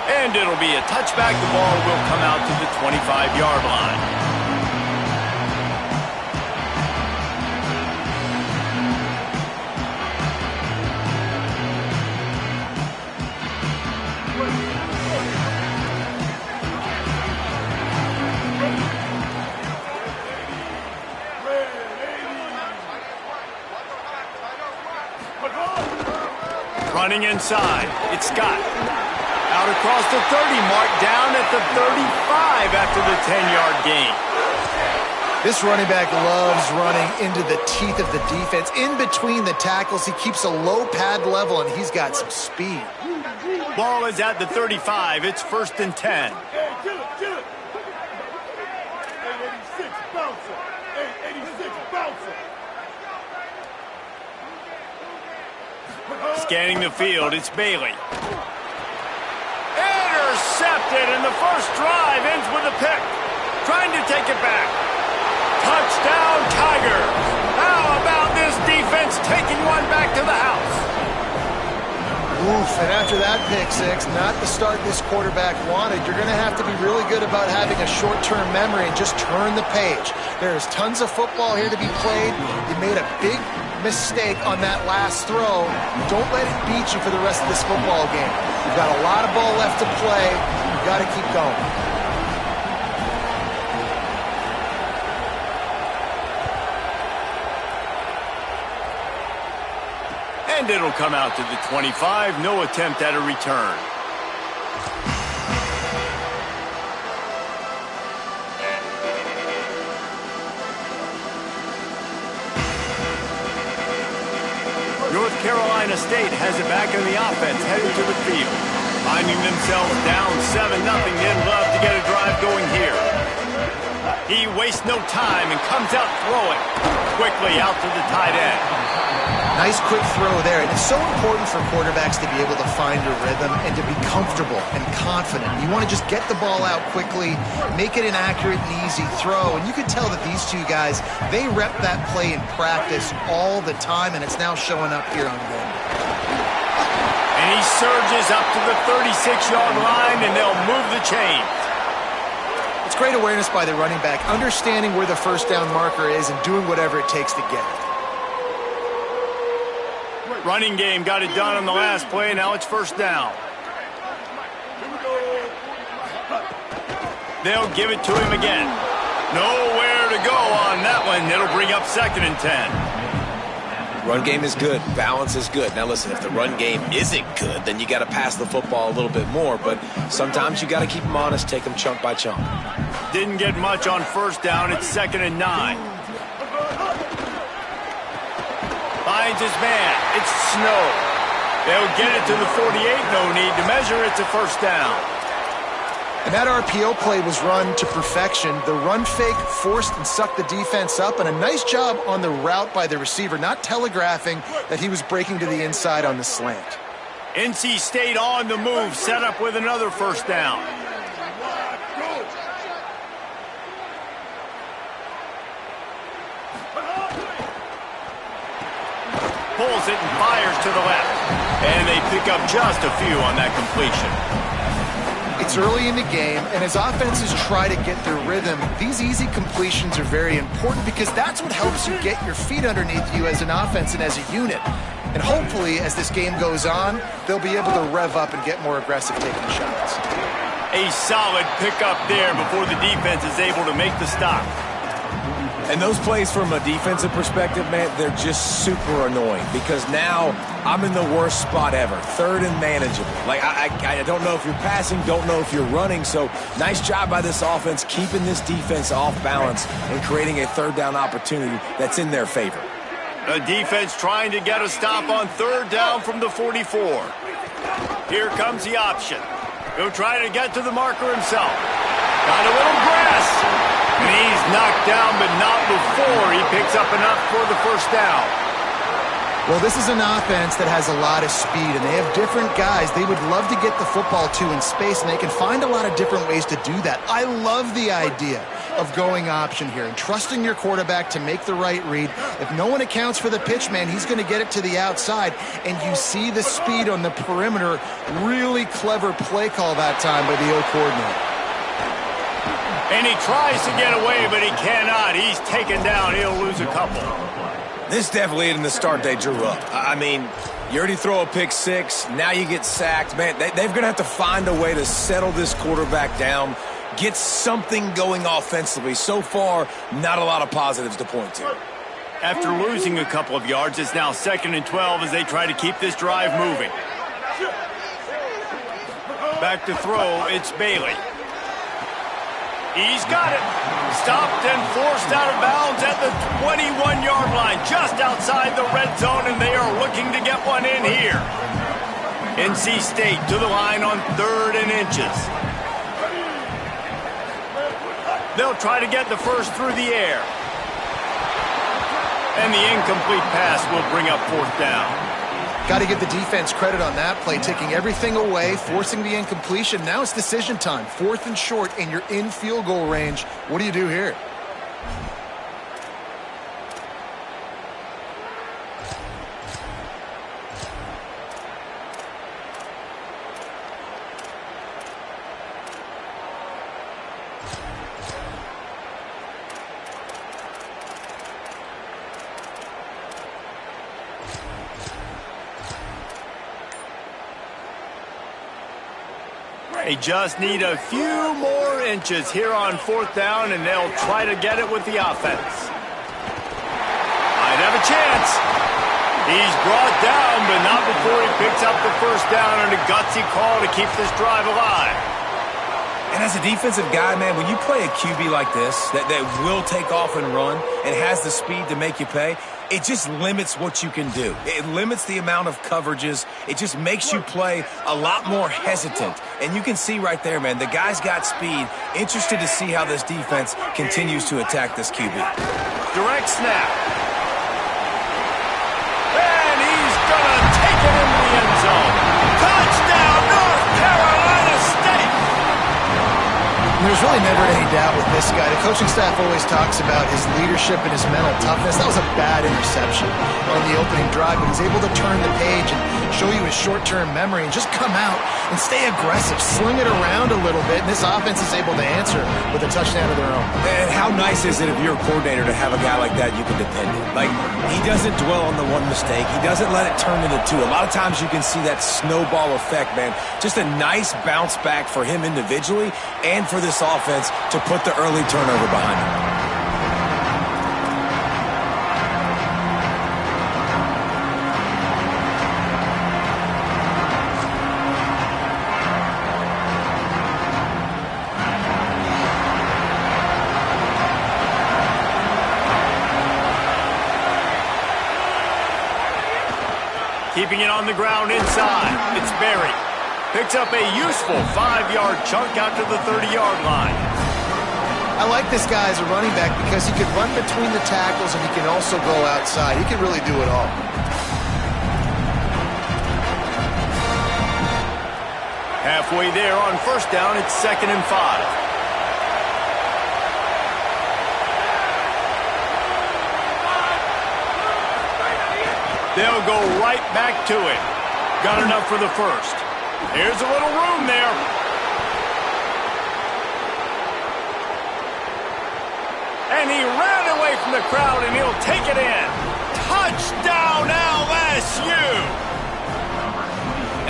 And it'll be a touchback. The ball will come out to the 25-yard line. Running inside, it's Scott. Out across the 30, marked down at the 35 after the 10-yard gain. This running back loves running into the teeth of the defense. In between the tackles, he keeps a low pad level, and he's got some speed. Ball is at the 35. It's 1st and 10. Scanning the field, it's Bailey. Intercepted, and the first drive ends with a pick. Trying to take it back. Touchdown, Tigers. How about this defense taking one back to the house? Oof, and after that pick six, not the start this quarterback wanted. You're going to have to be really good about having a short-term memory and just turn the page. There's tons of football here to be played. You made a big mistake on that last throw. Don't let it beat you for the rest of this football game. You've got a lot of ball left to play. You've got to keep going. And it'll come out to the 25. No attempt at a return. North Carolina State has it back in the offense, heading to the field. Finding themselves down 7-0, they'd love to get a drive going here. He wastes no time and comes out throwing. Quickly out to the tight end. Nice quick throw there. And it's so important for quarterbacks to be able to find a rhythm and to be comfortable and confident. You want to just get the ball out quickly, make it an accurate and easy throw. And you can tell that these two guys, they rep that play in practice all the time, and it's now showing up here on game. And he surges up to the 36-yard line, and they'll move the chains. It's great awareness by the running back, understanding where the first down marker is and doing whatever it takes to get it. Running game got it done on the last play. Now it's 1st down. They'll give it to him again. Nowhere to go on that one. It'll bring up 2nd and 10. Run game is good. Balance is good. Now listen, if the run game isn't good, then you got to pass the football a little bit more. But sometimes you got to keep them honest, take them chunk by chunk. Didn't get much on 1st down. It's 2nd and 9. Finds his man. It's Snow. They'll get it to the 48. No need to measure. It's a 1st down. And that RPO play was run to perfection. The run fake forced and sucked the defense up, and a nice job on the route by the receiver, not telegraphing that he was breaking to the inside on the slant. NC State on the move, set up with another 1st down. Pulls it and fires to the left. And they pick up just a few on that completion. It's early in the game, and as offenses try to get their rhythm, these easy completions are very important because that's what helps you get your feet underneath you as an offense and as a unit. And hopefully, as this game goes on, they'll be able to rev up and get more aggressive taking shots. A solid pickup there before the defense is able to make the stop. And those plays from a defensive perspective, man, they're just super annoying because now I'm in the worst spot ever. 3rd and manageable. Like, I don't know if you're passing, don't know if you're running. So nice job by this offense keeping this defense off balance and creating a 3rd down opportunity that's in their favor. The defense trying to get a stop on 3rd down from the 44. Here comes the option. He'll try to get to the marker himself. Got a little grass. And he's knocked down, but not before he picks up enough for the 1st down. Well, this is an offense that has a lot of speed, and they have different guys they would love to get the football to in space, and they can find a lot of different ways to do that. I love the idea of going option here and trusting your quarterback to make the right read. If no one accounts for the pitch, man, he's going to get it to the outside, and you see the speed on the perimeter. Really clever play call that time by the O coordinator. And he tries to get away, but he cannot. He's taken down. He'll lose a couple. This definitely isn't the start they drew up. I mean, you already throw a pick six, now you get sacked. Man, they're going to have to find a way to settle this quarterback down, get something going offensively. So far, not a lot of positives to point to. After losing a couple of yards, it's now 2nd and 12 as they try to keep this drive moving. Back to throw, it's Bailey. He's got it. Stopped and forced out of bounds at the 21-yard line, just outside the red zone, and they are looking to get one in here. NC State to the line on 3rd and inches. They'll try to get the first through the air. And the incomplete pass will bring up 4th down. Got to give the defense credit on that play, taking everything away, forcing the incompletion. Now it's decision time. 4th and short, and you're in field goal range. What do you do here? They just need a few more inches here on 4th down, and they'll try to get it with the offense. Might have a chance. He's brought down, but not before he picks up the first down and a gutsy call to keep this drive alive. And as a defensive guy, man, when you play a QB like this that will take off and run and has the speed to make you pay, it just limits what you can do. It limits the amount of coverages. It just makes you play a lot more hesitant. And you can see right there, man, the guy's got speed. Interested to see how this defense continues to attack this QB. Direct snap. And he's going to take it into the end zone. Touchdown, North Carolina State! There's really never any doubt with this guy. The coaching staff always talks about his leadership and his mental toughness. That was a bad interception on the opening drive, but he's able to turn the page and show you his short-term memory and just come out and stay aggressive, sling it around a little bit, and this offense is able to answer with a touchdown of their own. And how nice is it if you're a coordinator to have a guy like that you can depend on? Like, he doesn't dwell on the one mistake. He doesn't let it turn into two. A lot of times you can see that snowball effect, man. Just a nice bounce back for him individually and for this offense to put the early turnover behind him. Keeping it on the ground inside, it's Berry. Picks up a useful 5-yard chunk out to the 30-yard line. I like this guy as a running back because he can run between the tackles and he can also go outside. He can really do it all. Halfway there on 1st down, it's 2nd and 5. They'll go right back to it. Got enough for the first. There's a little room there. And he ran away from the crowd, and he'll take it in. Touchdown, LSU!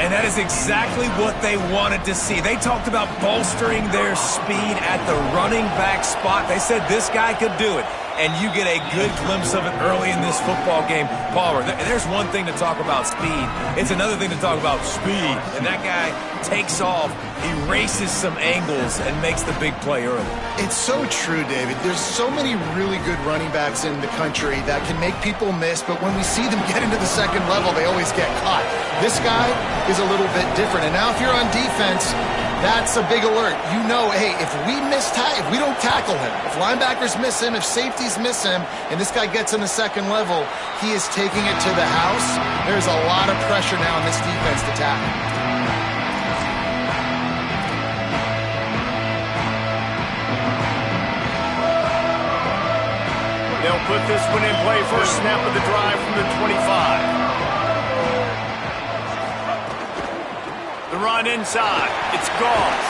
And that is exactly what they wanted to see. They talked about bolstering their speed at the running back spot. They said this guy could do it. And you get a good glimpse of it early in this football game. Palmer, there's one thing to talk about speed. It's another thing to talk about speed. And that guy takes off, erases some angles, and makes the big play early. It's so true, David. There's so many really good running backs in the country that can make people miss, but when we see them get into the second level, they always get caught. This guy is a little bit different. And now if you're on defense, That's a big alert. You know, hey, if we don't tackle him, if linebackers miss him, if safeties miss him, and this guy gets in the second level, he is taking it to the house. There's a lot of pressure now on this defense to tackle. They'll put this one in play first snap of the drive from the 25. The run inside. It's Gauls.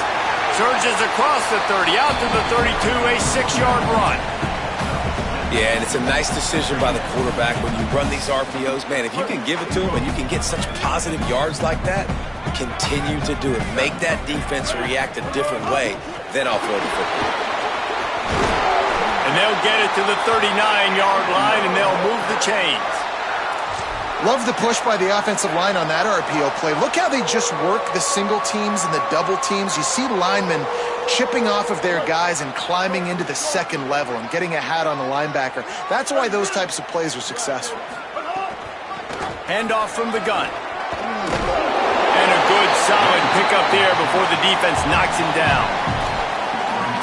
Surges across the 30, out to the 32, a 6-yard run. Yeah, and it's a nice decision by the quarterback when you run these RPOs. Man, if you can give it to him and you can get such positive yards like that, continue to do it. Make that defense react a different way, then I'll throw the football. And they'll get it to the 39-yard line, and they'll move the chains. Love the push by the offensive line on that RPO play. Look how they just work the single teams and the double teams. You see linemen chipping off of their guys and climbing into the second level and getting a hat on the linebacker. That's why those types of plays are successful. Handoff from the gun. And a good, solid pickup there before the defense knocks him down.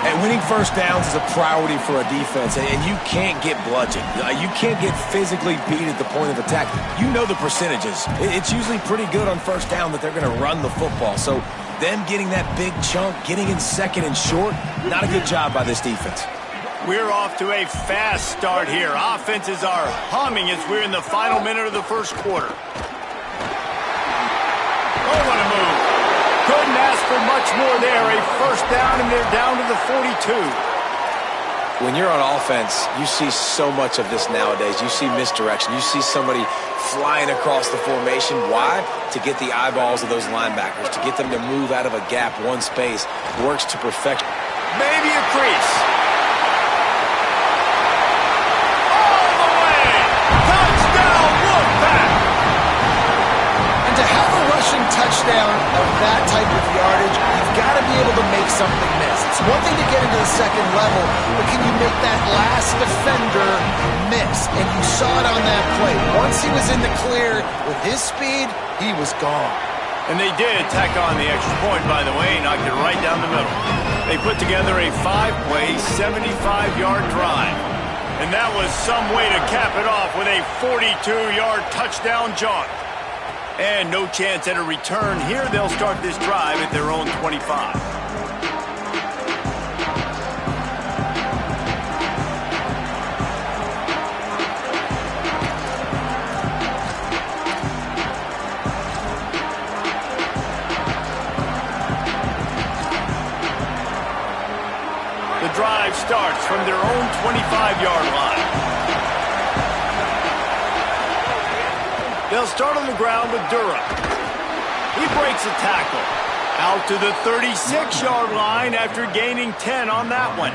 And winning first downs is a priority for a defense, and you can't get bludgeoned. You can't get physically beat at the point of attack. You know the percentages. It's usually pretty good on first down that they're going to run the football. So them getting that big chunk, getting in second and short, not a good job by this defense. We're off to a fast start here. Offenses are humming as we're in the final minute of the first quarter. Oh, what a move. Couldn't ask for much more there. A first down, and they're down to the 42. When you're on offense, you see so much of this nowadays. You see misdirection. You see somebody flying across the formation. Why? To get the eyeballs of those linebackers, to get them to move out of a gap, one space. Works to perfection. Maybe a crease. All the way. Touchdown, Wolfpack. And to have a rushing touchdown of that type of yardage, you've got to be able to make something miss. It's one thing to get into the second level, but can you make that last defender miss? And you saw it on that play. Once he was in the clear with his speed, he was gone. And they did tack on the extra point, by the way, knocked it right down the middle. They put together a 5-play, 75-yard drive. And that was some way to cap it off with a 42-yard touchdown jaunt. And no chance at a return here. They'll start this drive at their own 25. The drive starts from their own 25-yard line. They'll start on the ground with Durham. He breaks a tackle. Out to the 36-yard line after gaining 10 on that one.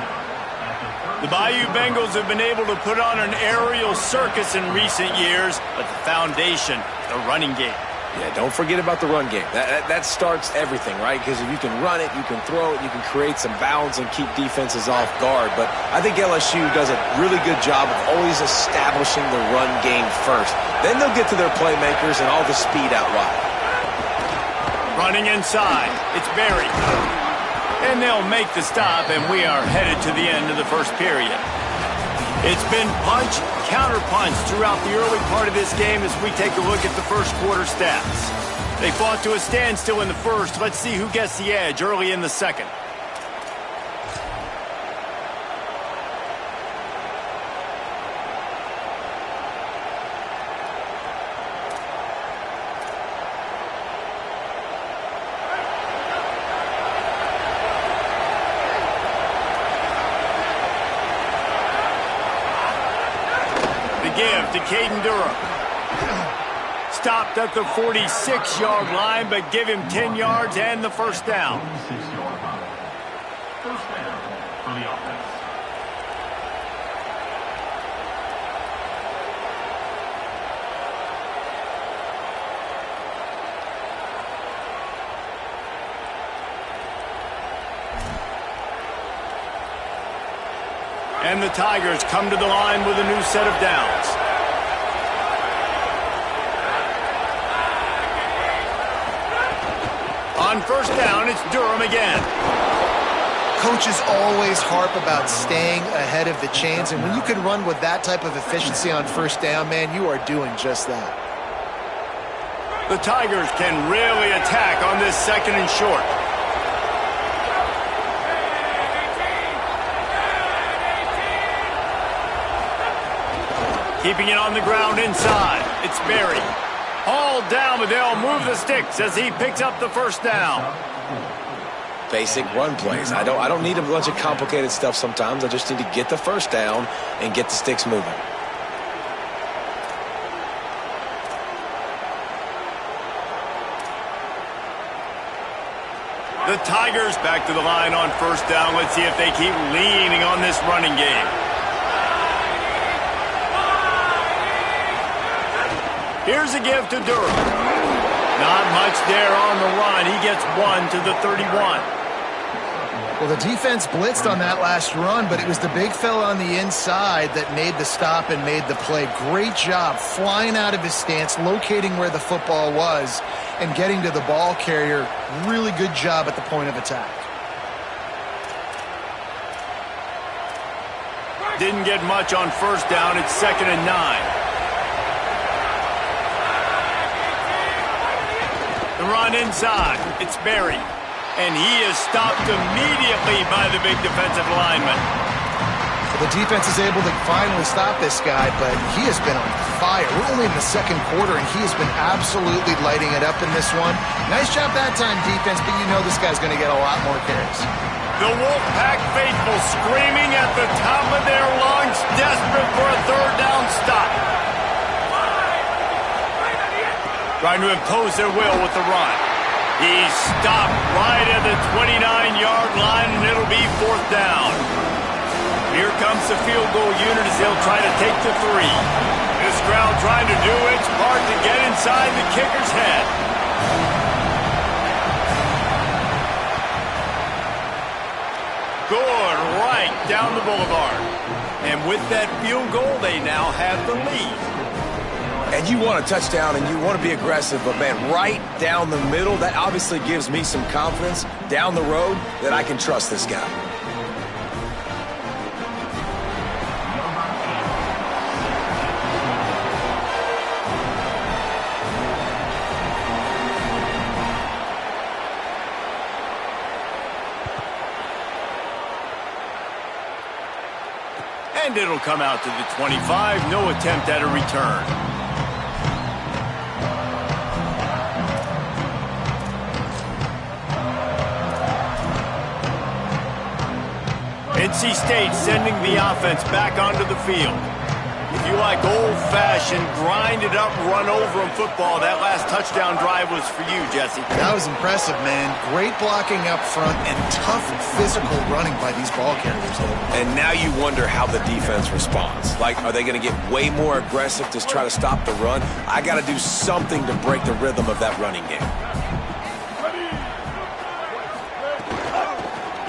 The Bayou Bengals have been able to put on an aerial circus in recent years, but the foundation, the running game. Yeah, don't forget about the run game. That starts everything, right? Because if you can run it, you can throw it, you can create some balance and keep defenses off guard. But I think LSU does a really good job of always establishing the run game first. Then they'll get to their playmakers and all the speed out wide. Running inside, it's Berry. And they'll make the stop, and we are headed to the end of the first period. It's been punch, counter-punch throughout the early part of this game as we take a look at the first quarter stats. They fought to a standstill in the first. Let's see who gets the edge early in the second. Give to Caden Durham. Stopped at the 46-yard line, but give him 10 yards and the first down. First down for the offense. And the Tigers come to the line with a new set of downs. On first down, it's Durham again. Coaches always harp about staying ahead of the chains, and when you can run with that type of efficiency on first down, man, you are doing just that. The Tigers can really attack on this second and short. Keeping it on the ground inside. It's Berry. Hauled down, but they'll move the sticks as he picks up the first down. Basic run plays. I don't need a bunch of complicated stuff sometimes. I just need to get the first down and get the sticks moving. The Tigers back to the line on first down. Let's see if they keep leaning on this running game. Here's a give to Durham. Not much there on the run. He gets one to the 31. Well, the defense blitzed on that last run, but it was the big fella on the inside that made the stop and made the play. Great job flying out of his stance, locating where the football was, and getting to the ball carrier. Really good job at the point of attack. Didn't get much on first down. It's 2nd and 9. The run inside. It's Berry. And he is stopped immediately by the big defensive lineman. So the defense is able to finally stop this guy, but he has been on fire. We're only in the second quarter, and he has been absolutely lighting it up in this one. Nice job that time, defense, but you know this guy's going to get a lot more carries. The Wolfpack faithful screaming at the top of their lungs, desperate for a third down stop. Trying to impose their will with the run. He's stopped right at the 29-yard line, and it'll be 4th down. Here comes the field goal unit as they'll try to take the 3. This crowd trying to do its part to get inside the kicker's head. Good, right down the boulevard. And with that field goal, they now have the lead. And you want a touchdown and you want to be aggressive, but man, right down the middle, that obviously gives me some confidence down the road that I can trust this guy. And it'll come out to the 25, no attempt at a return. NC State sending the offense back onto the field. If you like old-fashioned, grind-it-up, run-over-'em football, that last touchdown drive was for you, Jesse. That was impressive, man. Great blocking up front and tough physical running by these ball carriers. And now you wonder how the defense responds. Like, are they going to get way more aggressive to try to stop the run? I got to do something to break the rhythm of that running game.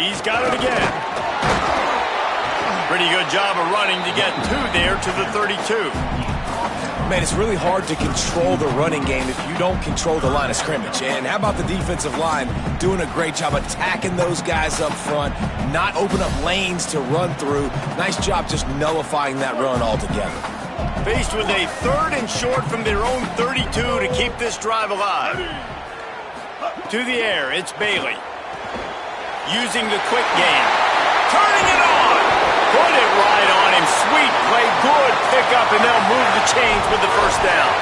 He's got it again. Pretty good job of running to get 2 there to the 32. Man, it's really hard to control the running game if you don't control the line of scrimmage. And how about the defensive line doing a great job attacking those guys up front, not open up lanes to run through. Nice job just nullifying that run altogether. Faced with a 3rd and short from their own 32 to keep this drive alive. To the air, it's Bailey. Using the quick game. Turning it on. Put it right on him. Sweet play. Good pickup, and they'll move the chains with the first down.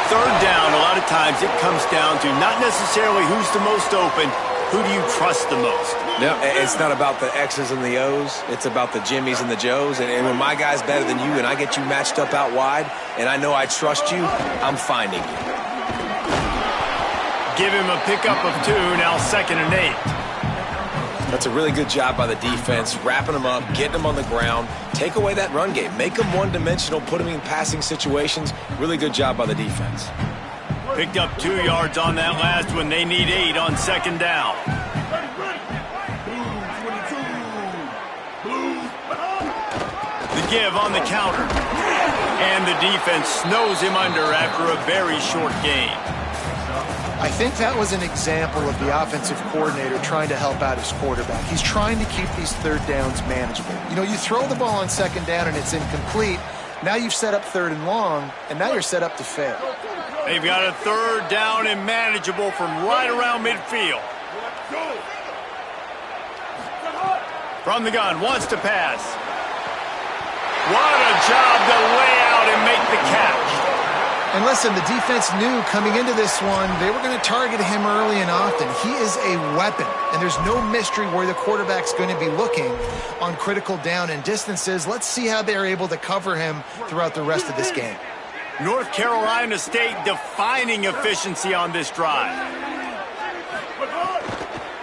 3rd down, a lot of times it comes down to not necessarily who's the most open, who do you trust the most? No, it's not about the X's and the O's. It's about the Jimmys and the Joes. And when my guy's better than you and I get you matched up out wide and I know I trust you, I'm finding you. Give him a pickup of 2, now 2nd and 8. That's a really good job by the defense, wrapping them up, getting them on the ground. Take away that run game. Make them one-dimensional, put them in passing situations. Really good job by the defense. Picked up 2 yards on that last one. They need 8 on 2nd down. The give on the counter. And the defense snows him under after a very short game. I think that was an example of the offensive coordinator trying to help out his quarterback. He's trying to keep these third downs manageable. You know, you throw the ball on second down and it's incomplete. Now you've set up third and long, and now you're set up to fail. They've got a third down and manageable from right around midfield. From the gun, wants to pass. What a job to lay out and make the catch. And listen, the defense knew coming into this one, they were going to target him early and often. He is a weapon, and there's no mystery where the quarterback's going to be looking on critical down and distances. Let's see how they're able to cover him throughout the rest of this game. North Carolina State defining efficiency on this drive.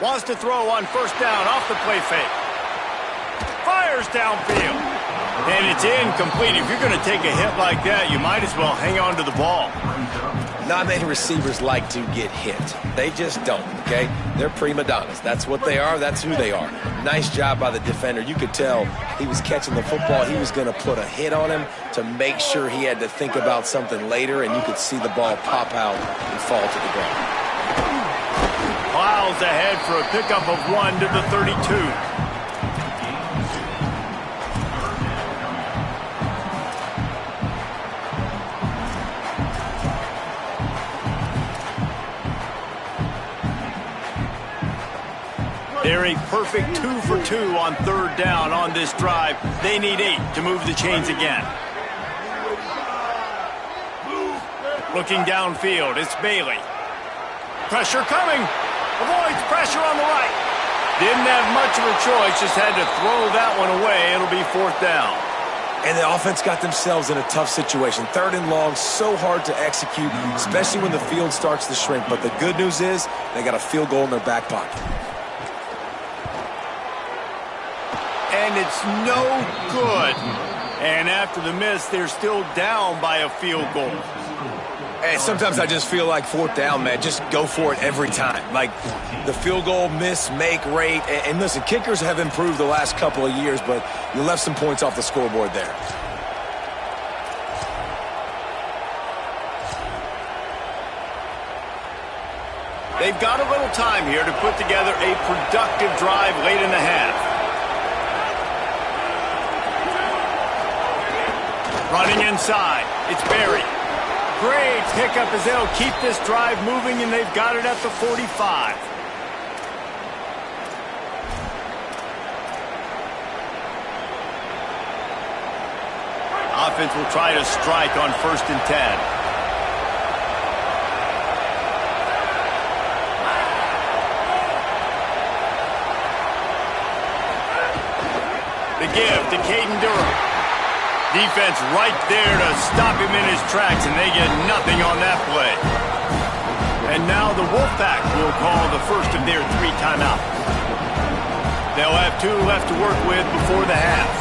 Wants to throw on first down off the play fake. Fires downfield. And it's incomplete. If you're going to take a hit like that, you might as well hang on to the ball. Not many receivers like to get hit. They just don't, okay? They're prima donnas. That's what they are. That's who they are. Nice job by the defender. You could tell he was catching the football. He was going to put a hit on him to make sure he had to think about something later, and you could see the ball pop out and fall to the ground. Plows ahead for a pickup of 1 to the 32. They're a perfect 2 for 2 on third down on this drive. They need 8 to move the chains again. Looking downfield, it's Bailey. Pressure coming. Avoids pressure on the right. Didn't have much of a choice, just had to throw that one away. It'll be 4th down. And the offense got themselves in a tough situation. Third and long, so hard to execute, especially when the field starts to shrink. But the good news is they got a field goal in their back pocket. And it's no good. And after the miss, they're still down by a field goal. Hey, sometimes I just feel like 4th down, man. Just go for it every time. Like the field goal miss, make rate. And listen, kickers have improved the last couple of years, but you left some points off the scoreboard there. They've got a little time here to put together a productive drive late in the half. Running inside, it's Barry. Great pickup as they'll keep this drive moving, and they've got it at the 45. Offense will try to strike on 1st and 10. The give to Caden Durham. Defense right there to stop him in his tracks, and they get nothing on that play. And now the Wolfpack will call the first of their 3 timeouts. They'll have 2 left to work with before the half.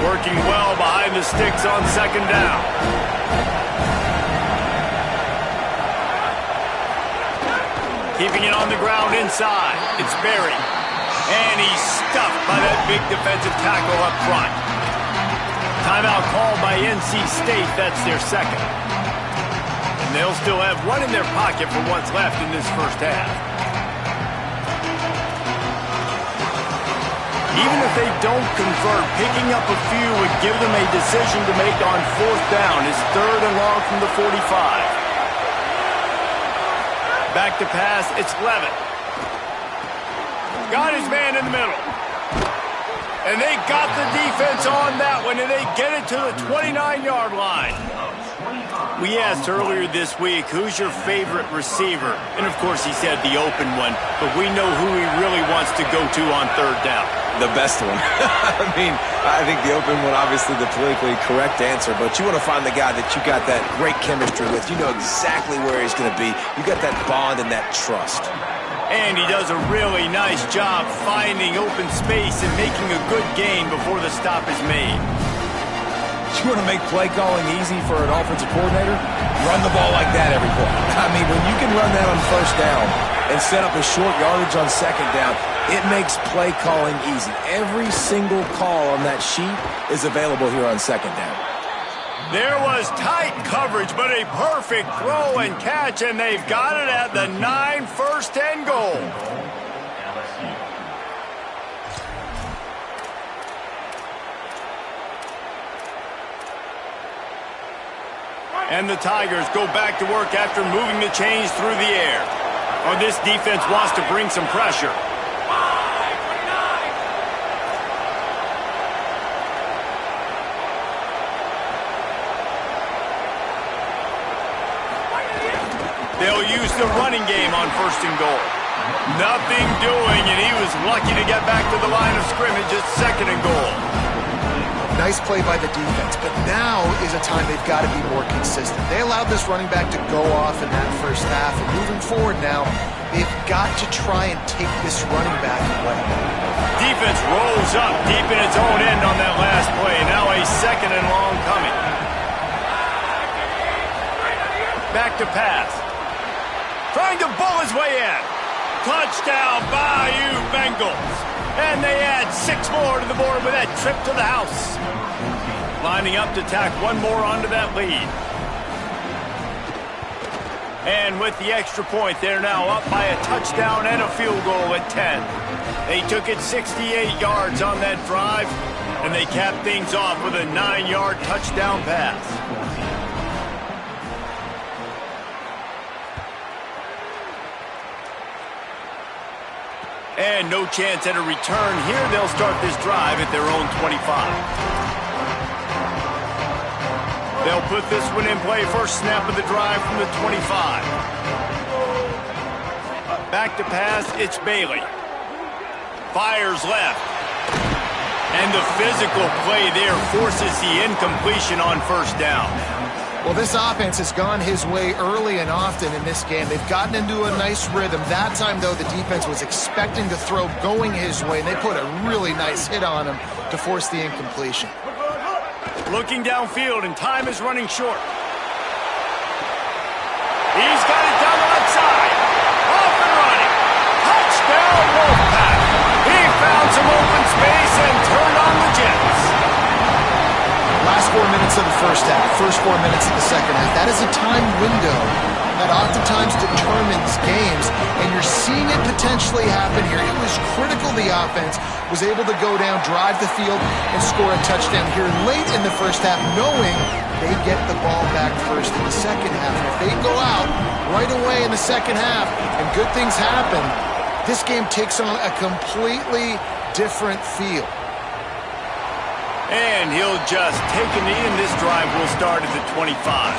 Working well behind the sticks on 2nd down. Keeping it on the ground inside. It's Barry. And he's stuffed by that big defensive tackle up front. Timeout called by NC State. That's their 2nd. And they'll still have 1 in their pocket for what's left in this first half. Even if they don't convert, picking up a few would give them a decision to make on 4th down. It's 3rd and long from the 45. Back to pass, it's Levitt. Got his man in the middle. And they got the defense on that one, and they get it to the 29-yard line. We asked earlier this week, who's your favorite receiver? And, of course, he said the open one, but we know who he really wants to go to on 3rd down. The best one. I mean, I think the open one, obviously the politically correct answer, but you want to find the guy that you got that great chemistry with. You know exactly where he's going to be. You got that bond and that trust. And he does a really nice job finding open space and making a good gain before the stop is made. You want to make play calling easy for an offensive coordinator? Run the ball like that every play. I mean, when you can run that on 1st down and set up a short yardage on 2nd down, It makes play calling easy. Every single call on that sheet is available here on second down. There was tight coverage, but a perfect throw and catch, and they've got it at the 9, first and goal. And the Tigers go back to work after moving the chains through the air. Oh, this defense wants to bring some pressure. They'll use the running game on first and goal. Nothing doing, and he was lucky to get back to the line of scrimmage at second and goal. Nice play by the defense, but now is a time they've got to be more consistent. They allowed this running back to go off in that first half, and moving forward now, they've got to try and take this running back away. Defense rolls up deep in its own end on that last play. Now a second and long coming. Back to pass. Trying to bull his way in. Touchdown, Bayou Bengals. And they add 6 more to the board with that trip to the house. Lining up to tack one more onto that lead. And with the extra point, they're now up by a touchdown and a field goal at 10. They took it 68 yards on that drive, and they capped things off with a 9-yard touchdown pass. And no chance at a return here. They'll start this drive at their own 25. They'll put this one in play. First snap of the drive from the 25. Back to pass, it's Bailey. Fires left. And the physical play there forces the incompletion on first down. Well, this offense has gone his way early and often in this game. They've gotten into a nice rhythm. That time, though, the defense was expecting the throw going his way, and they put a really nice hit on him to force the incompletion. Looking downfield, and time is running short. He's got it down the left side. Off and running. Touchdown, Wolfpack. He found some open space and turned on the Jets. Last 4 minutes of the first half, first 4 minutes of the second half. That is a time window that oftentimes determines games, and you're seeing it potentially happen here. It was critical the offense was able to go down, drive the field, and score a touchdown here late in the first half, knowing they get the ball back first in the second half. And if they go out right away in the second half and good things happen, this game takes on a completely different feel. And he'll just take a knee, and this drive will start at the 25.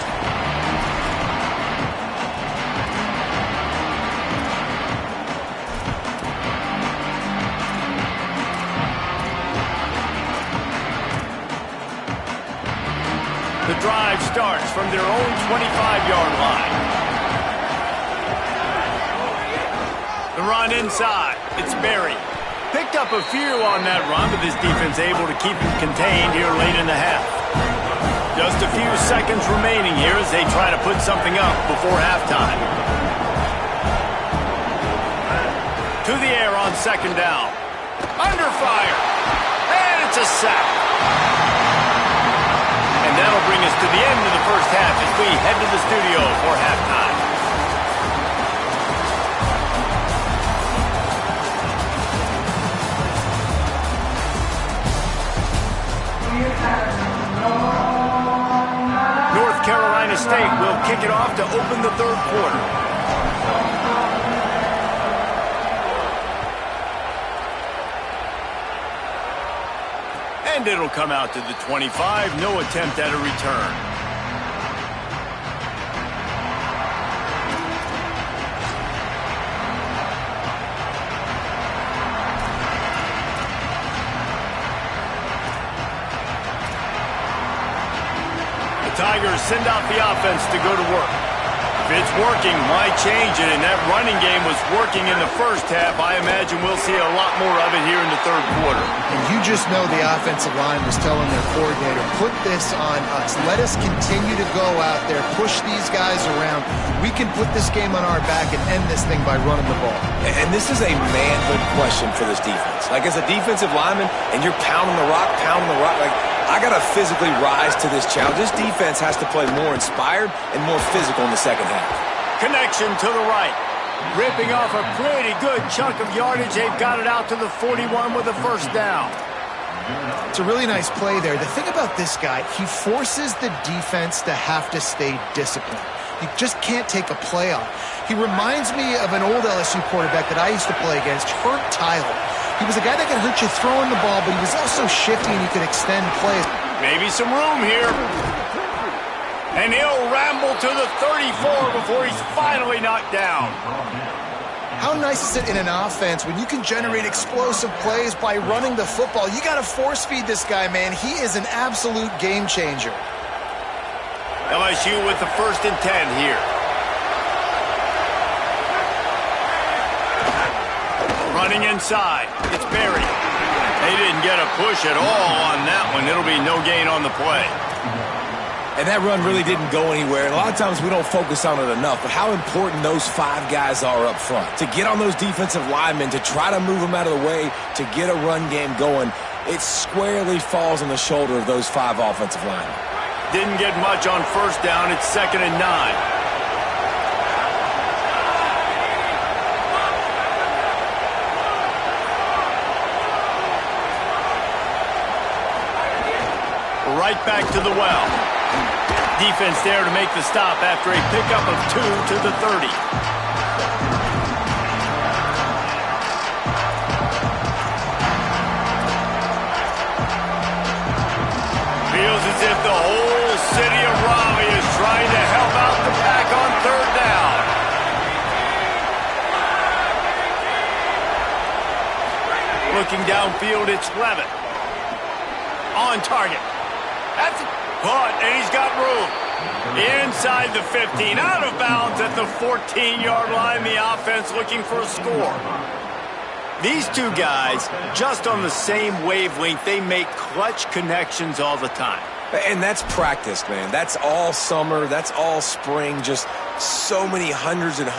The drive starts from their own 25-yard line. The run inside. It's Berry. Picked up a few on that run, but this defense able to keep him contained here late in the half. Just a few seconds remaining here as they try to put something up before halftime. To the air on second down. Under fire. And it's a sack. And that'll bring us to the end of the first half as we head to the studio for halftime. North Carolina State will kick it off to open the third quarter. And it'll come out to the 25. No attempt at a return. Tigers send out the offense to go to work. If it's working, why change it? And that running game was working in the first half. I imagine we'll see a lot more of it here in the third quarter. And you just know the offensive line was telling their coordinator, put this on us. Let us continue to go out there, push these guys around. We can put this game on our back and end this thing by running the ball. And this is a manhood question for this defense. Like, as a defensive lineman, and you're pounding the rock, like, I got to physically rise to this challenge. This defense has to play more inspired and more physical in the second half. Connection to the right. Ripping off a pretty good chunk of yardage. They've got it out to the 41 with a first down. It's a really nice play there. The thing about this guy, he forces the defense to have to stay disciplined. You just can't take a play off. He reminds me of an old LSU quarterback that I used to play against, Herb Tyler. He was a guy that could hurt you throwing the ball, but he was also shifty and he could extend plays. Maybe some room here. And he'll ramble to the 34 before he's finally knocked down. How nice is it in an offense when you can generate explosive plays by running the football? You got to force feed this guy, man. He is an absolute game changer. LSU with the 1st and 10 here. Running inside. It's Berry. They didn't get a push at all on that one. It'll be no gain on the play. And that run really didn't go anywhere. And a lot of times we don't focus on it enough, but how important those 5 guys are up front. To get on those defensive linemen, to try to move them out of the way, to get a run game going, it squarely falls on the shoulder of those 5 offensive linemen. Didn't get much on first down. It's 2nd and 9. Right back to the well. Defense there to make the stop after a pickup of 2 to the 30. Feels as if the whole city of Raleigh is trying to help out the pack on 3rd down. Looking downfield, it's Levitt. On target. That's a punt, and he's got room. Inside the 15, out of bounds at the 14-yard line. The offense looking for a score. These two guys, just on the same wavelength, they make clutch connections all the time. And that's practice, man. That's all summer. That's all spring. Just so many hundreds and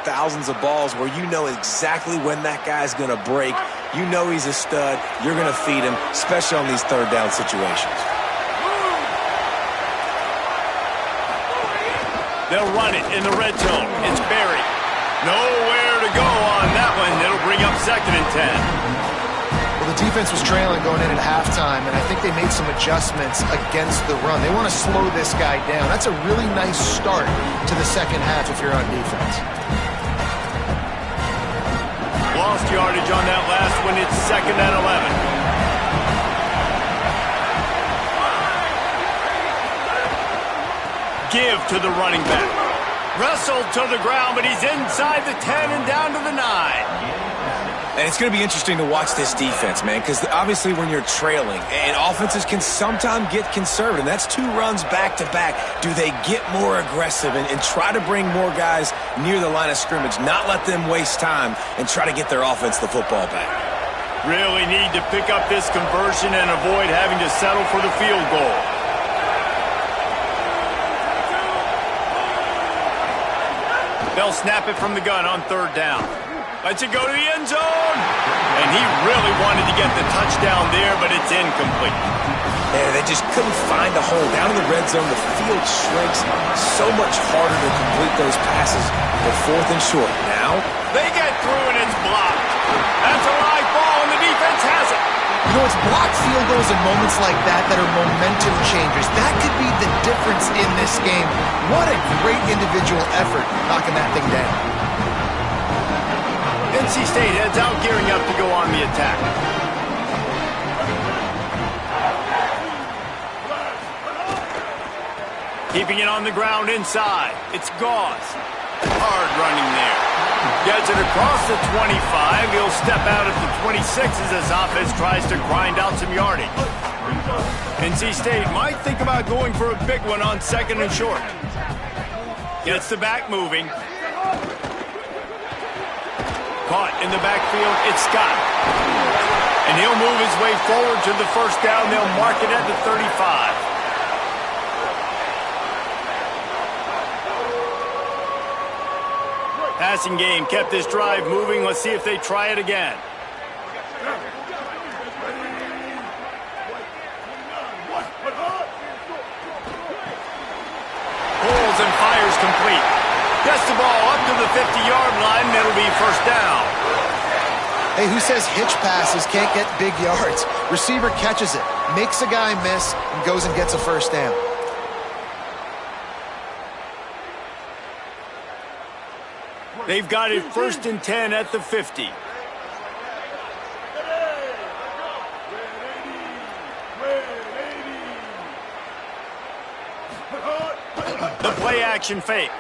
thousands of balls where you know exactly when that guy's going to break. You know he's a stud. You're going to feed him, especially on these 3rd down situations. They'll run it in the red zone. It's Berry. Nowhere to go on that one. It'll bring up 2nd and 10. Well, the defense was trailing going in at halftime, and I think they made some adjustments against the run. They want to slow this guy down. That's a really nice start to the second half if you're on defense. Lost yardage on that last one. It's 2nd and 11. Give to the running back. Wrestled to the ground, but he's inside the 10 and down to the 9. And it's going to be interesting to watch this defense, man, because obviously when you're trailing, and offenses can sometimes get conservative. That's 2 runs back-to-back. Do they get more aggressive and try to bring more guys near the line of scrimmage, not let them waste time, and try to get their offense the football back? Really need to pick up this conversion and avoid having to settle for the field goal. They'll snap it from the gun on 3rd down. Lets it go to the end zone. And he really wanted to get the touchdown there, but it's incomplete. Yeah, they just couldn't find a hole. Down in the red zone, the field shrinks. So much harder to complete those passes for 4th and short. Now, they get through and it's blocked. That's a live ball, and the defense has it. You know, it's blocked field goals in moments like that that are momentum changers. That could be the difference in this game. What a great individual effort knocking that thing down. NC State heads out, gearing up to go on the attack. Keeping it on the ground inside. It's Gauze. Hard running there. Gets it across the 25. He'll step out at the 26 as this offense tries to grind out some yardage. NC State might think about going for a big one on 2nd and short. Gets the back moving. Caught in the backfield, it's Scott. And he'll move his way forward to the first down. They'll mark it at the 35. Passing game kept this drive moving. Let's see if they try it again. Pulls and fires complete. Gets the ball up to the 50-yard line, and it'll be first down. Hey, who says hitch passes can't get big yards? Receiver catches it, makes a guy miss, and goes and gets a first down. They've got it 1st and 10 at the 50. The play action fake.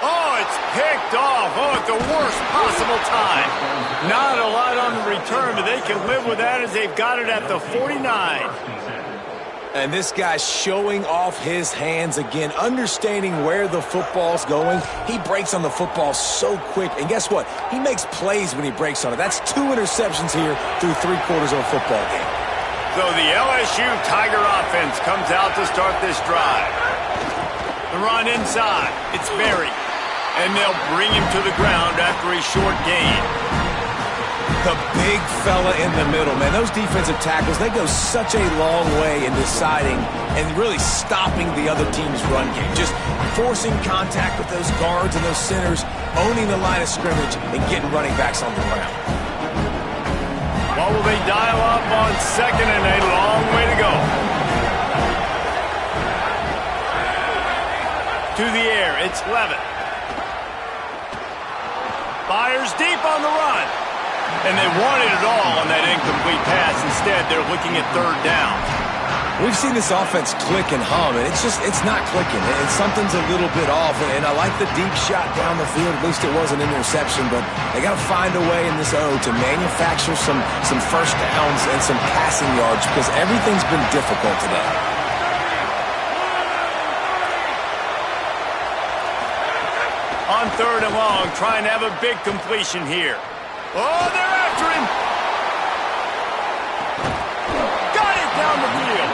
Oh, it's picked off. Oh, at the worst possible time. Not a lot on the return, but they can live with that as they've got it at the 49. And this guy's showing off his hands again, understanding where the football's going. He breaks on the football so quick. And guess what? He makes plays when he breaks on it. That's 2 interceptions here through 3 quarters of a football game. So the LSU Tiger offense comes out to start this drive. The run inside. It's Berry. And they'll bring him to the ground after a short gain. The big fella in the middle, man. Those defensive tackles, they go such a long way in deciding and really stopping the other team's run game. Just forcing contact with those guards and those centers, owning the line of scrimmage, and getting running backs on the ground. What will they dial up on second and a long way to go? To the air, it's Levitt. Fires deep on the run. And they wanted it all on that incomplete pass. Instead, they're looking at 3rd down. We've seen this offense click and hum, and it's not clicking. And something's a little bit off. And I like the deep shot down the field. At least it was an interception. But they got to find a way in this O to manufacture some first downs and some passing yards because everything's been difficult today. On 3rd and long, trying to have a big completion here. Oh, they're after him. Got it down the field.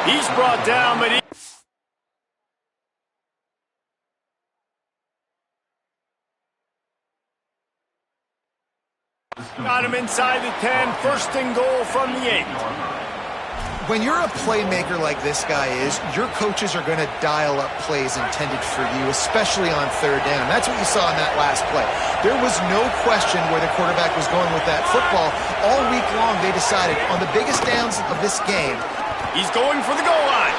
He's brought down, but he... got him inside the 10. 1st and goal from the 8. When you're a playmaker like this guy is, your coaches are going to dial up plays intended for you, especially on 3rd down. That's what you saw in that last play. There was no question where the quarterback was going with that football. All week long, they decided on the biggest downs of this game. He's going for the goal line.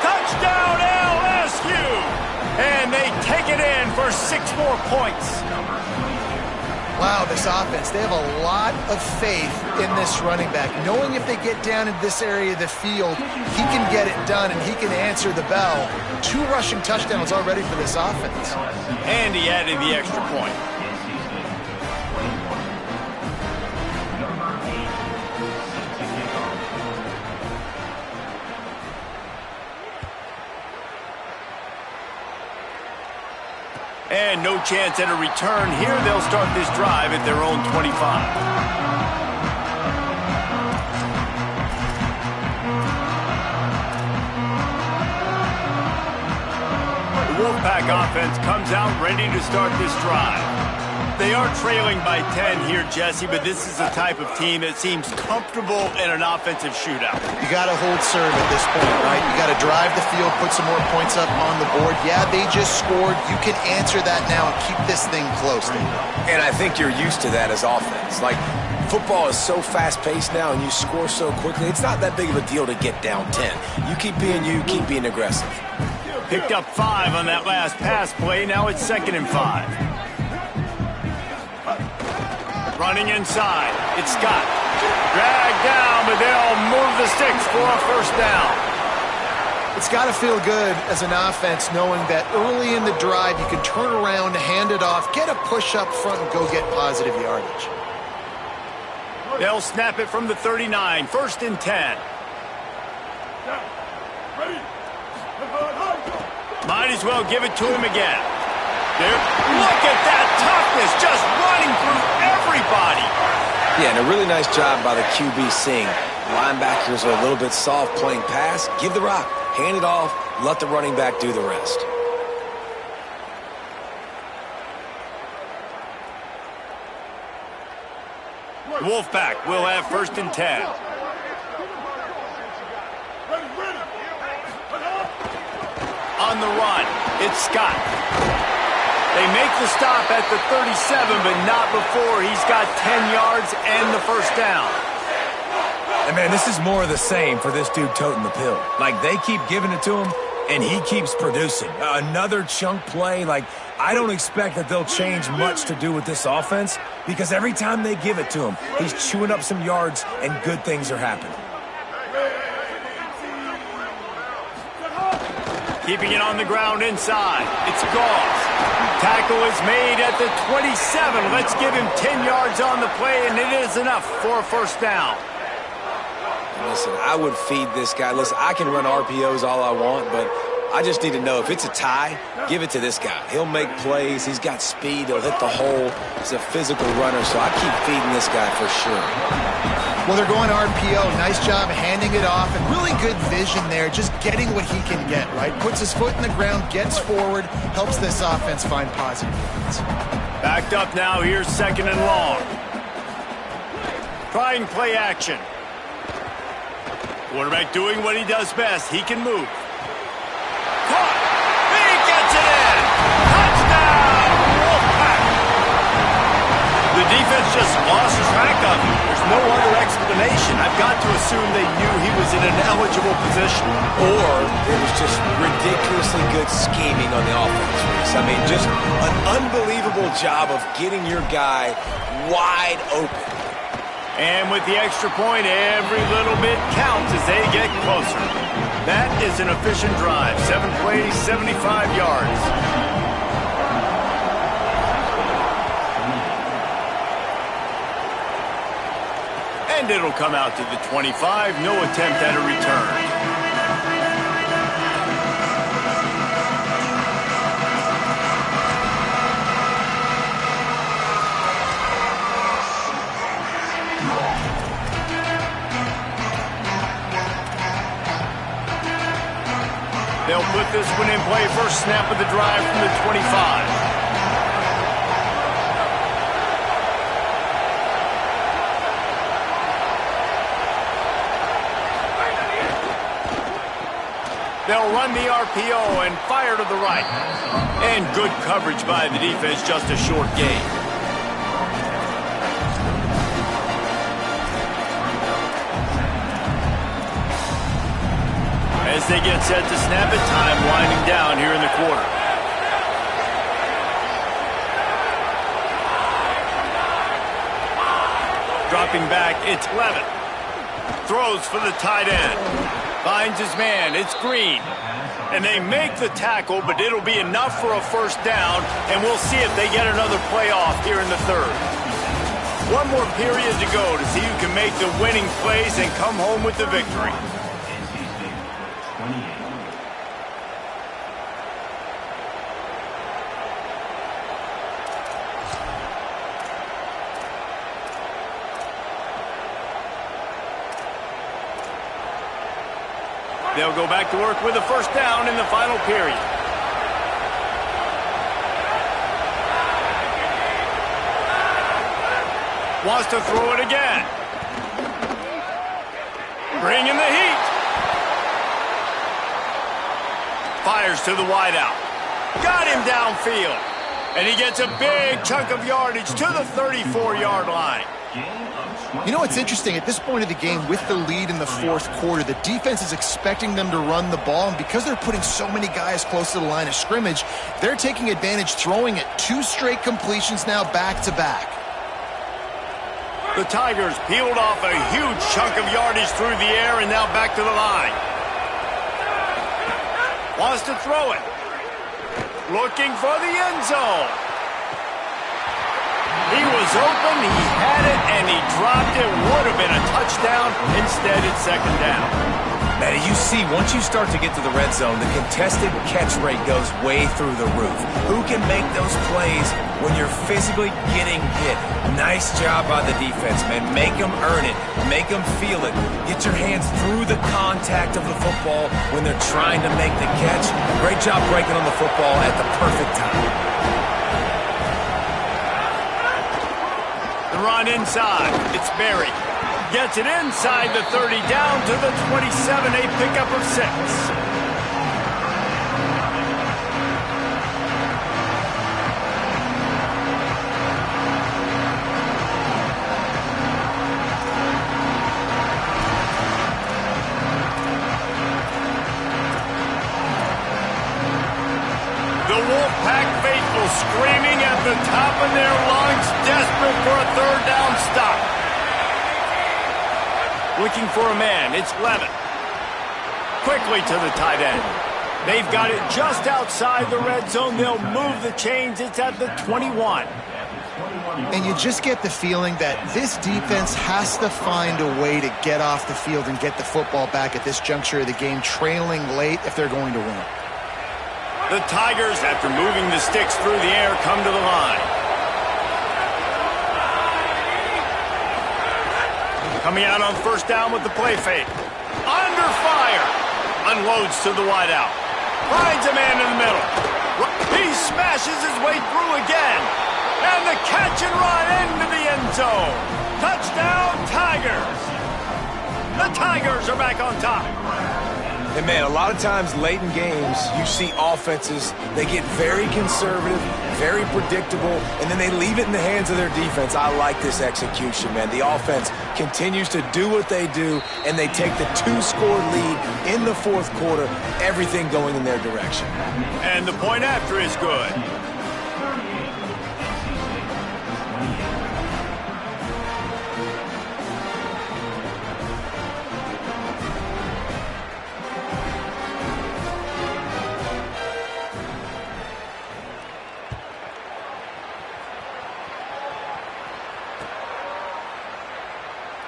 Touchdown, LSU! And they take it in for 6 more points. Wow, this offense, they have a lot of faith in this running back. Knowing if they get down in this area of the field, he can get it done and he can answer the bell. 2 rushing touchdowns already for this offense. And he added the extra point. And no chance at a return here. They'll start this drive at their own 25. The Wolfpack offense comes out ready to start this drive. They are trailing by 10 here, Jesse, but this is the type of team that seems comfortable in an offensive shootout. You got to hold serve at this point, right? You got to drive the field, put some more points up on the board. Yeah, they just scored. You can answer that now and keep this thing close. And I think you're used to that as offense. Like, football is so fast-paced now and you score so quickly, it's not that big of a deal to get down 10. You keep being aggressive. Picked up 5 on that last pass play. Now it's 2nd and 5. Running inside, it's Scott. Dragged down, but they'll move the sticks for a first down. It's got to feel good as an offense knowing that early in the drive you can turn around, hand it off, get a push up front, and go get positive yardage. They'll snap it from the 39, 1st and 10. Might as well give it to him again. There. Look at that toughness, just running through everybody. Yeah, and a really nice job by the QB seeing linebackers are a little bit soft playing pass. Give the rock, hand it off, let the running back do the rest. Wolfpack will have 1st and 10. On the run, it's Scott. They make the stop at the 37, but not before he's got 10 yards and the 1st down. And, man, this is more of the same for this dude toting the pill. Like, they keep giving it to him, and he keeps producing. Another chunk play. Like, I don't expect that they'll change much to do with this offense because every time they give it to him, he's chewing up some yards, and good things are happening. Keeping it on the ground inside. It's Goss. Tackle is made at the 27. Let's give him 10 yards on the play, and it is enough for a 1st down. Listen, I would feed this guy. Listen, I can run RPOs all I want, but I just need to know if it's a tie, give it to this guy. He'll make plays. He's got speed. He'll hit the hole. He's a physical runner, so I keep feeding this guy for sure. Well, they're going RPO. Nice job handing it off, and really good vision there, just getting what he can get, right? Puts his foot in the ground, gets forward, helps this offense find positive points. Backed up now, here's 2nd and long. Trying play action. Quarterback doing what he does best. He can move. Caught! He gets it in! Touchdown! Wolfpack! The defense just lost track of him. There's no other explanation. I've got to assume they knew he was in an eligible position. Or it was just ridiculously good scheming on the offense, Reese. I mean, just an unbelievable job of getting your guy wide open. And with the extra point, every little bit counts as they get closer. That is an efficient drive. 7 plays, 75 yards. And it'll come out to the 25. No attempt at a return. They'll put this one in play. 1st snap of the drive from the 25. They'll run the RPO and fire to the right. And good coverage by the defense, just a short gain. As they get set to snap it, time winding down here in the quarter. Dropping back, it's Levitt. Throws for the tight end. Finds his man, it's Green. And they make the tackle, but it'll be enough for a 1st down, and we'll see if they get another playoff here in the 3rd. One more period to go to see who can make the winning plays and come home with the victory. They'll go back to work with a 1st down in the final period. Wants to throw it again. Bringing the heat. Fires to the wideout. Got him downfield. And he gets a big chunk of yardage to the 34-yard line. You know what's interesting? At this point of the game, with the lead in the 4th quarter, the defense is expecting them to run the ball, and because they're putting so many guys close to the line of scrimmage, they're taking advantage, throwing it. 2 straight completions now back-to-back. The Tigers peeled off a huge chunk of yardage through the air and now back to the line. Wants to throw it. Looking for the end zone. He was open, he had it, and he dropped it. Would have been a touchdown. Instead, it's second down. Man, you see, once you start to get to the red zone, the contested catch rate goes way through the roof. Who can make those plays when you're physically getting hit? Nice job by the defense, man. Make them earn it. Make them feel it. Get your hands through the contact of the football when they're trying to make the catch. Great job breaking on the football at the perfect time. The run inside. It's Berry. Gets it inside the 30, down to the 27, a pickup of 6. The Wolfpack faithful screaming at the top of their lungs, desperate for a third down stop. Looking for a man, it's Levin. Quickly to the tight end. They've got it just outside the red zone. They'll move the chains. It's at the 21. And you just get the feeling that this defense has to find a way to get off the field and get the football back at this juncture of the game, trailing late if they're going to win. The Tigers, after moving the sticks through the air, come to the line. Coming out on first down with the play fake. Under fire. Unloads to the wideout. Finds a man in the middle. He smashes his way through again. And the catch and run into the end zone. Touchdown, Tigers. The Tigers are back on top. And man, a lot of times late in games, you see offenses, they get very conservative, very predictable, and then they leave it in the hands of their defense. I like this execution, man. The offense continues to do what they do, and they take the 2-score lead in the fourth quarter, everything going in their direction. And the point after is good.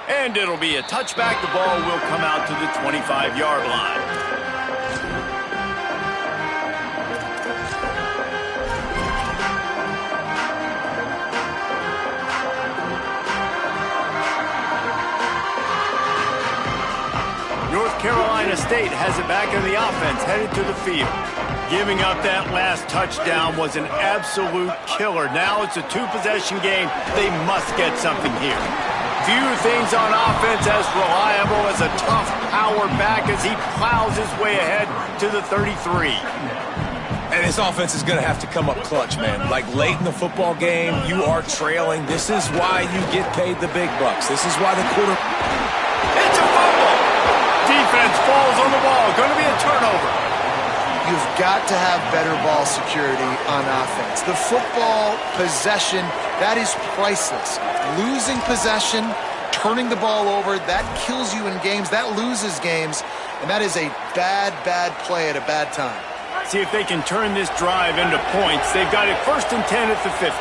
And it'll be a touchback. The ball will come out to the 25-yard line. North Carolina State has it back in the offense, headed to the field. Giving up that last touchdown was an absolute killer. Now it's a 2-possession game. They must get something here. Few things on offense as reliable as a tough power back as he plows his way ahead to the 33. And this offense is going to have to come up clutch, man. Like late in the football game, you are trailing. This is why you get paid the big bucks. This is why the quarter... It's a fumble! Defense falls on the ball. Going to be a turnover. You've got to have better ball security on offense. The football possession, that is priceless. Losing possession, turning the ball over, that kills you in games, that loses games, and that is a bad, bad play at a bad time. See if they can turn this drive into points. They've got it 1st and 10 at the 50.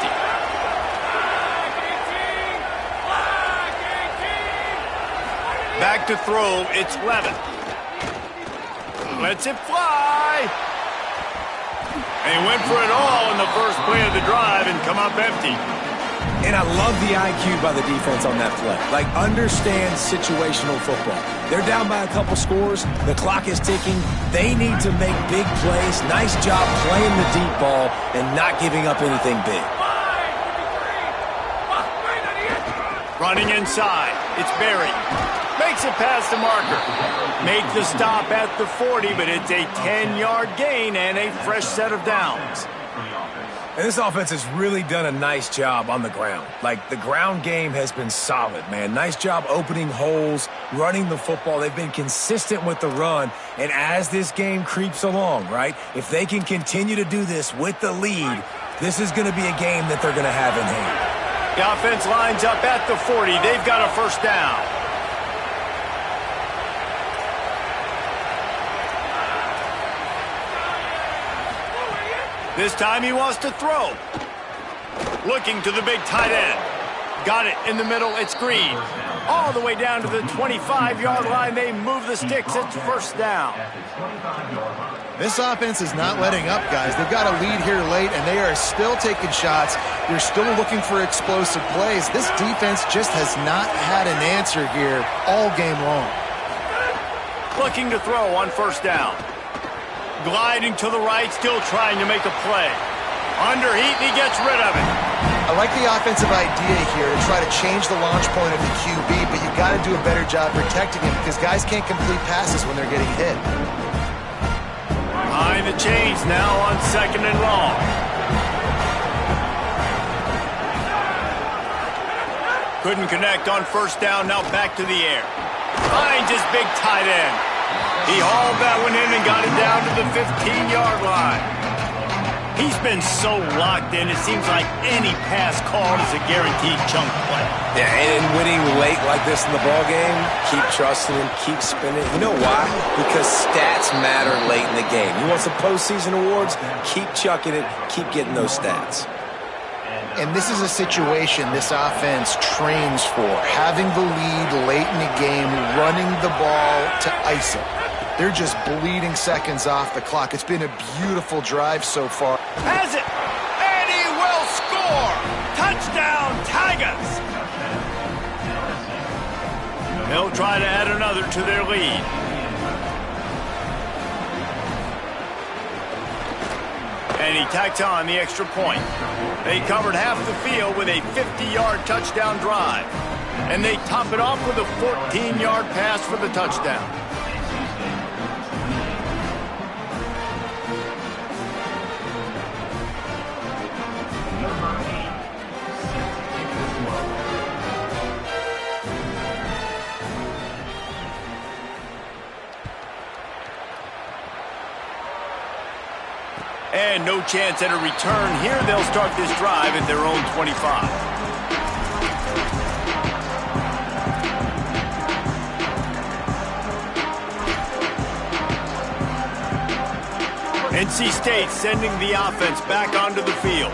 Back to throw, it's Levin. Lets it fly. They went for it all in the first play of the drive and come up empty. And I love the IQ by the defense on that play. Like, understand situational football. They're down by a couple scores. The clock is ticking. They need to make big plays. Nice job playing the deep ball and not giving up anything big. Running inside. It's Berry. Makes it past the marker. Make the stop at the 40, but it's a 10-yard gain and a fresh set of downs. And this offense has really done a nice job on the ground. Like, the ground game has been solid, man. Nice job opening holes, running the football. They've been consistent with the run. And as this game creeps along, right, if they can continue to do this with the lead, this is going to be a game that they're going to have in hand. The offense lines up at the 40. They've got a first down. This time he wants to throw. Looking to the big tight end. Got it in the middle. It's Green. All the way down to the 25-yard line. They move the sticks. It's first down. This offense is not letting up, guys. They've got a lead here late, and they are still taking shots. They're still looking for explosive plays. This defense just has not had an answer here all game long. Looking to throw on first down. Gliding to the right, still trying to make a play. Under heat, he gets rid of it. I like the offensive idea here to try to change the launch point of the QB, but you've got to do a better job protecting him because guys can't complete passes when they're getting hit. Behind the chains now on second and long. Couldn't connect on first down, now back to the air. Finds his big tight end. He hauled that one in and got it down to the 15-yard line. He's been so locked in, it seems like any pass called is a guaranteed chunk play. Yeah, and winning late like this in the ballgame, keep trusting him, keep spinning. You know why? Because stats matter late in the game. You want some postseason awards? Keep chucking it, keep getting those stats. And this is a situation this offense trains for, having the lead late in the game, running the ball to ice it. They're just bleeding seconds off the clock. It's been a beautiful drive so far. Has it, and he will score! Touchdown, Tigers! They'll try to add another to their lead. And he tacks on the extra point. They covered half the field with a 50-yard touchdown drive. And they top it off with a 14-yard pass for the touchdown. And no chance at a return here. They'll start this drive at their own 25. NC State sending the offense back onto the field.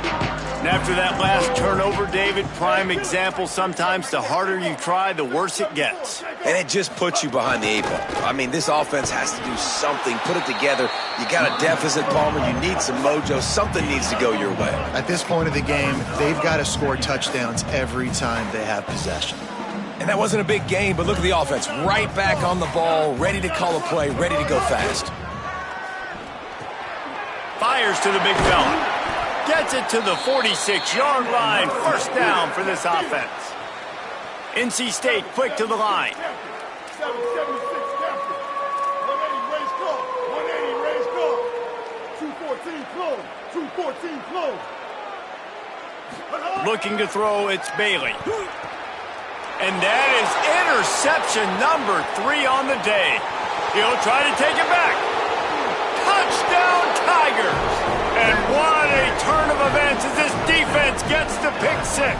And after that last turnover, David, prime example, sometimes the harder you try, the worse it gets. And it just puts you behind the eight ball. I mean, this offense has to do something, put it together. You got a deficit, Palmer. You need some mojo. Something needs to go your way. At this point of the game, they've got to score touchdowns every time they have possession. And that wasn't a big game, but look at the offense. Right back on the ball, ready to call a play, ready to go fast. Fires to the big fella. Gets it to the 46-yard line. First down for this offense. NC State quick to the line. 776 captain. 180 race call. 180 race call. 214 close. 214 close. Looking to throw, it's Bailey. And that is interception number 3 on the day. He'll try to take it back. Touchdown, Tigers! And what a turn of events as this defense gets the pick 6.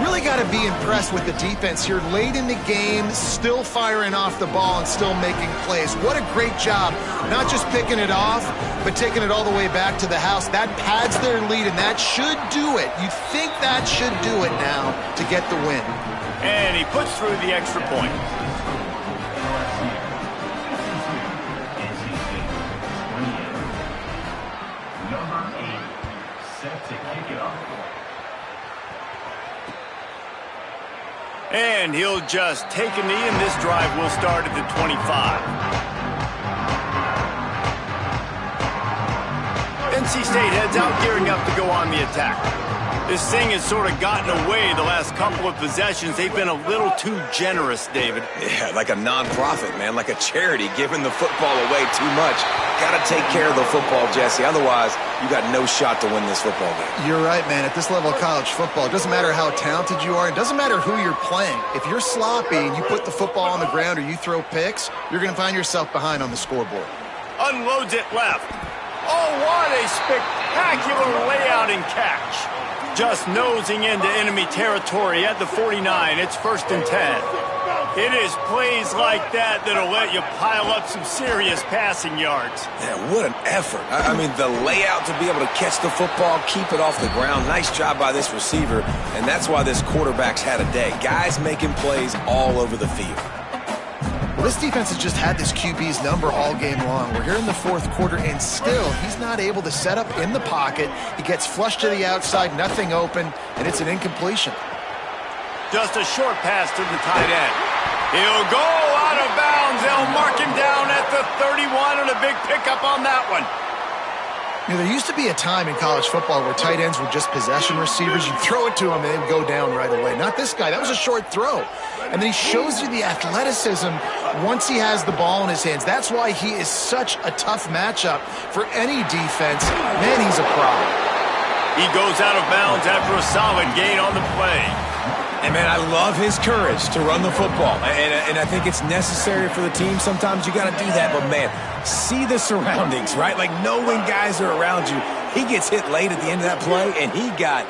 Really got to be impressed with the defense here late in the game, still firing off the ball and still making plays. What a great job, not just picking it off, but taking it all the way back to the house. That pads their lead, and that should do it. You think that should do it now to get the win. And he puts through the extra point. And he'll just take a knee, and this drive will start at the 25. NC State heads out, gearing up to go on the attack. This thing has sort of gotten away the last couple of possessions. They've been a little too generous, David. Yeah, like a non-profit, man, like a charity, giving the football away too much. Got to take care of the football, Jesse. Otherwise, you got no shot to win this football game. You're right, man. At this level of college football, it doesn't matter how talented you are. It doesn't matter who you're playing. If you're sloppy and you put the football on the ground or you throw picks, you're going to find yourself behind on the scoreboard. Unloads it left. Oh, what a spectacular layout and catch. Just nosing into enemy territory at the 49. It's 1st and 10. It is plays like that that'll let you pile up some serious passing yards. Yeah, what an effort. I mean, the layout to be able to catch the football, keep it off the ground. Nice job by this receiver, and that's why this quarterback's had a day. Guys making plays all over the field. Well, this defense has just had this QB's number all game long. We're here in the fourth quarter, and still he's not able to set up in the pocket. He gets flushed to the outside, nothing open, and it's an incompletion. Just a short pass to the tight end. He'll go out of bounds. They'll mark him down at the 31, and a big pickup on that one. You know, there used to be a time in college football where tight ends were just possession receivers. You'd throw it to them, and they would go down right away. Not this guy. That was a short throw. And then he shows you the athleticism once he has the ball in his hands. That's why he is such a tough matchup for any defense. Man, he's a problem. He goes out of bounds after a solid gain on the play. And, man, I love his courage to run the football. And I think it's necessary for the team. Sometimes you got to do that. But, man, see the surroundings, right? Like, knowing guys are around you. He gets hit late at the end of that play, and he got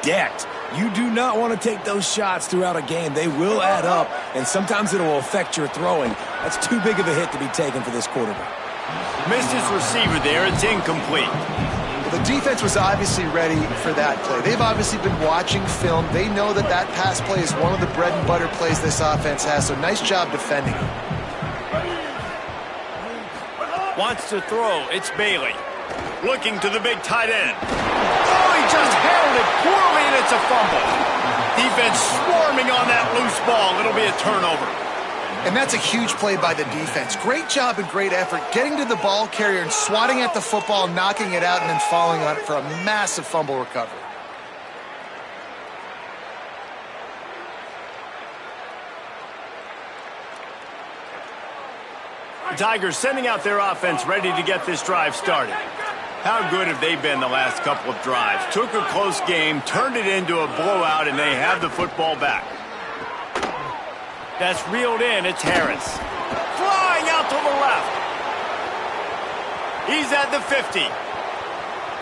decked. You do not want to take those shots throughout a game. They will add up, and sometimes it will affect your throwing. That's too big of a hit to be taken for this quarterback. Missed his receiver there. It's incomplete. The defense was obviously ready for that play. They've obviously been watching film. They know that that pass play is one of the bread and butter plays this offense has, so nice job defending it. Wants to throw. It's Bailey. Looking to the big tight end. Oh, he just handled it poorly, and it's a fumble. Defense swarming on that loose ball. It'll be a turnover. And that's a huge play by the defense. Great job and great effort getting to the ball carrier and swatting at the football, knocking it out, and then falling on it for a massive fumble recovery. The Tigers sending out their offense ready to get this drive started. How good have they been the last couple of drives? Took a close game, turned it into a blowout, and they have the football back. That's reeled in. It's Harris. Flying out to the left. He's at the 50.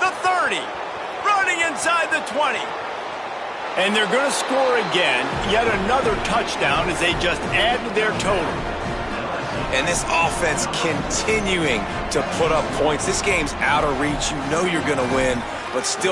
The 30. Running inside the 20. And they're going to score again. Yet another touchdown as they just add to their total. And this offense continuing to put up points. This game's out of reach. You know you're going to win, but still